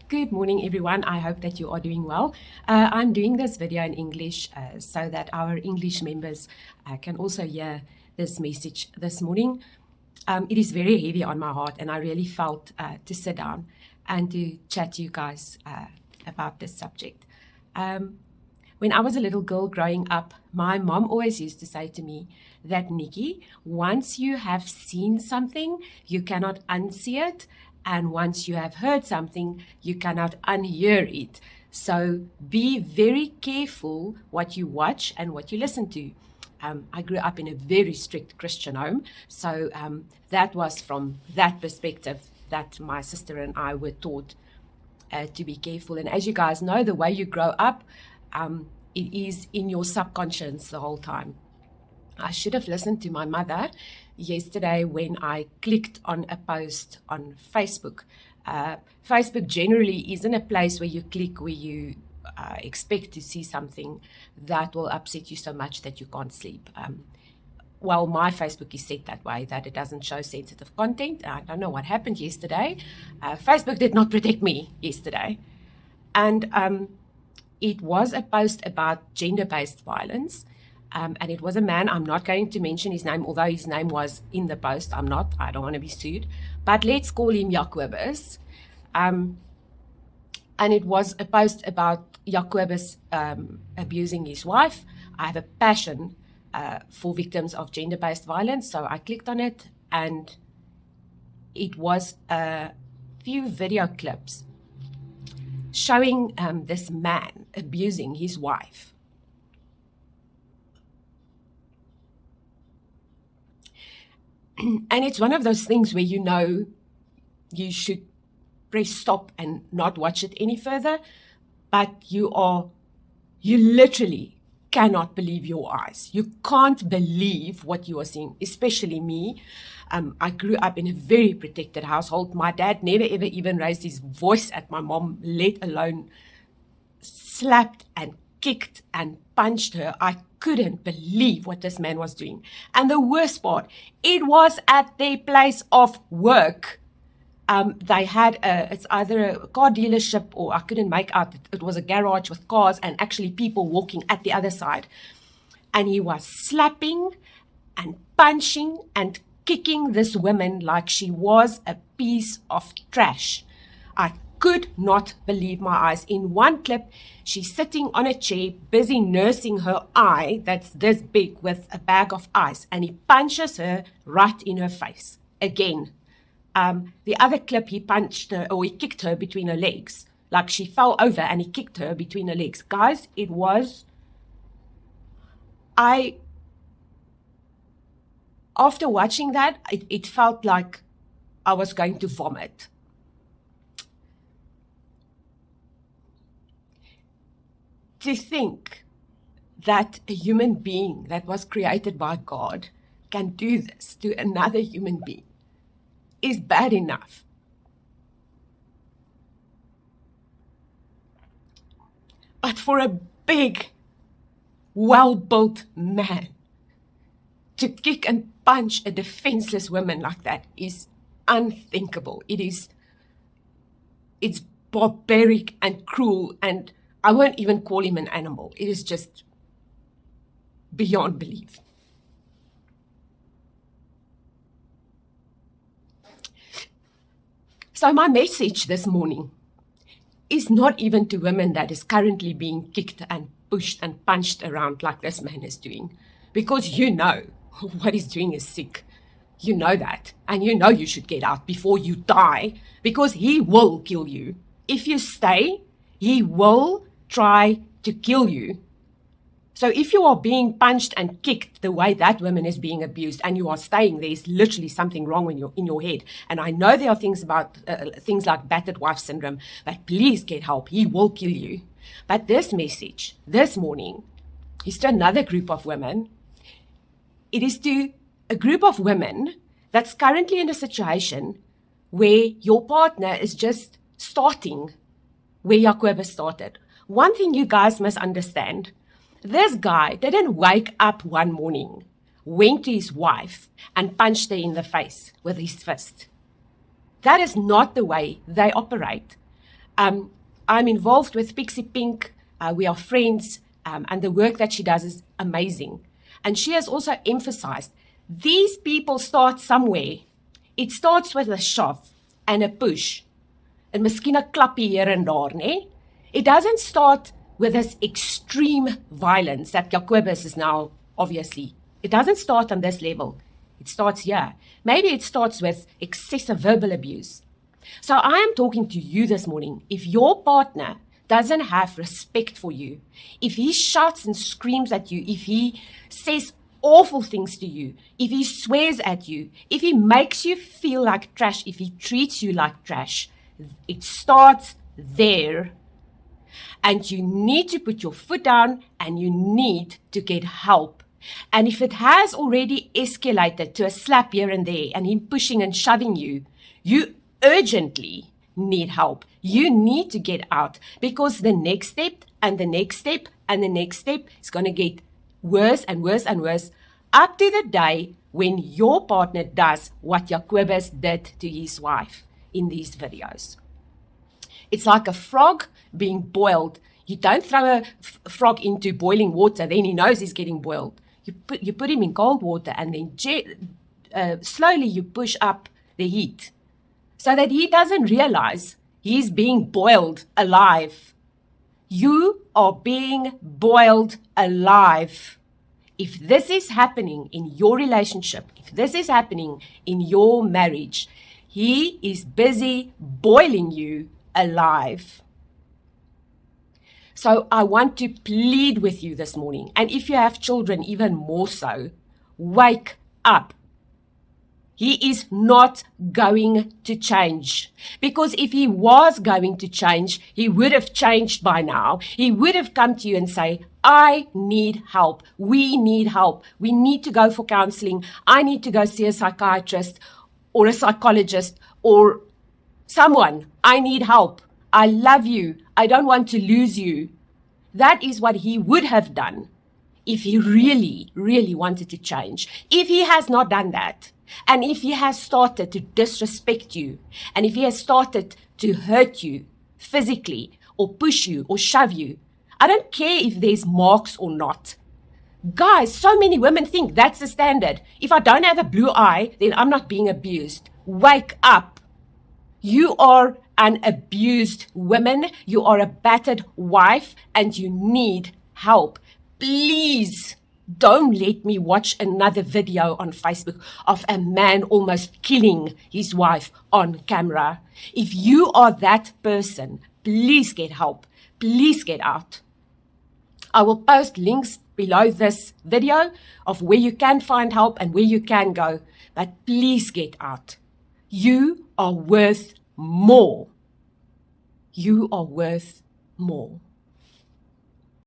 Good morning, everyone. I hope that you are doing well. I'm doing this video in English so that our English members can also hear this message this morning. It is very heavy on my heart, and I really felt to sit down and to chat to you guys about this subject. When I was a little girl growing up, my mom always used to say to me that, Nikki, once you have seen something, you cannot unsee it. And once you have heard something, you cannot unhear it. So be very careful what you watch and what you listen to. I grew up in a very strict Christian home, so that was from that perspective that my sister and I were taught to be careful. And as you guys know, the way you grow up, it is in your subconscious the whole time. I should have listened to my mother yesterday when I clicked on a post on Facebook. Facebook generally isn't a place where you click where you expect to see something that will upset you so much that you can't sleep. Well, my Facebook is set that way, that it doesn't show sensitive content. I don't know what happened yesterday. Facebook did not protect me yesterday. And it was a post about gender-based violence. And it was a man. I'm not going to mention his name, although his name was in the post. I don't want to be sued. But let's call him Jacobus. And it was a post about Jacobus abusing his wife. I have a passion for victims of gender-based violence, so I clicked on it, and it was a few video clips showing this man abusing his wife. And it's one of those things where you know you should press stop and not watch it any further, but you literally cannot believe your eyes. You can't believe what you are seeing, especially me. I grew up in a very protected household. My dad never ever even raised his voice at my mom, let alone slapped and kicked and punched her. I couldn't believe what this man was doing. And the worst part, it was at their place of work. They had it's either a car dealership or I couldn't make out. It was a garage with cars and actually people walking at the other side. And he was slapping and punching and kicking this woman like she was a piece of trash. I could not believe my eyes. In one clip, she's sitting on a chair, busy nursing her eye that's this big with a bag of ice, and he punches her right in her face again. The other clip, he punched her, or he kicked her between her legs, like she fell over and he kicked her between her legs. Guys, after watching that, it felt like I was going to vomit. To think that a human being that was created by God can do this to another human being is bad enough. But for a big, well-built man to kick and punch a defenseless woman like that is unthinkable. It's barbaric and cruel, and I won't even call him an animal. It is just beyond belief. So my message this morning is not even to women that is currently being kicked and pushed and punched around like this man is doing. Because you know what he's doing is sick. You know that. And you know you should get out before you die, because he will kill you. If you stay, he will try to kill you. So if you are being punched and kicked the way that woman is being abused and you are staying, there's literally something wrong in your head. And I know there are things about things like battered wife syndrome, but please get help. He will kill you. But this message this morning is to another group of women. It is to a group of women that's currently in a situation where your partner is just starting where Jacobus started. One thing you guys must understand, this guy didn't wake up one morning, went to his wife and punched her in the face with his fist. That is not the way they operate. I'm involved with Pixie Pink. We are friends, and the work that she does is amazing. And she has also emphasized these people start somewhere. It starts with a shove and a push. En miskien 'n klappie hier en daar, nê? It doesn't start with this extreme violence that Jacobus is now, obviously. It doesn't start on this level. It starts here. Maybe it starts with excessive verbal abuse. So I am talking to you this morning. If your partner doesn't have respect for you, if he shouts and screams at you, if he says awful things to you, if he swears at you, if he makes you feel like trash, if he treats you like trash, it starts there. And you need to put your foot down and you need to get help. And if it has already escalated to a slap here and there and him pushing and shoving you, you urgently need help. You need to get out, because the next step and the next step and the next step is going to get worse and worse and worse, up to the day when your partner does what Jacobus did to his wife in these videos. It's like a frog being boiled. You don't throw a frog into boiling water, then he knows he's getting boiled. You put him in cold water, and then slowly you push up the heat so that he doesn't realize he's being boiled alive. You are being boiled alive. If this is happening in your relationship, if this is happening in your marriage, he is busy boiling you alive. So I want to plead with you this morning, and if you have children, even more so, wake up. He is not going to change, because if he was going to change, he would have changed by now. He would have come to you and say, I need help. We need help. We need to go for counseling. I need to go see a psychiatrist or a psychologist or someone. I need help. I love you. I don't want to lose you. That is what he would have done if he really, really wanted to change. If he has not done that, and if he has started to disrespect you, and if he has started to hurt you physically or push you or shove you, I don't care if there's marks or not. Guys, so many women think that's the standard. If I don't have a blue eye, then I'm not being abused. Wake up. You are an abused woman. You are a battered wife, and you need help. Please don't let me watch another video on Facebook of a man almost killing his wife on camera. If you are that person, please get help. Please get out. I will post links below this video of where you can find help and where you can go. But please get out. You are worth more. You are worth more.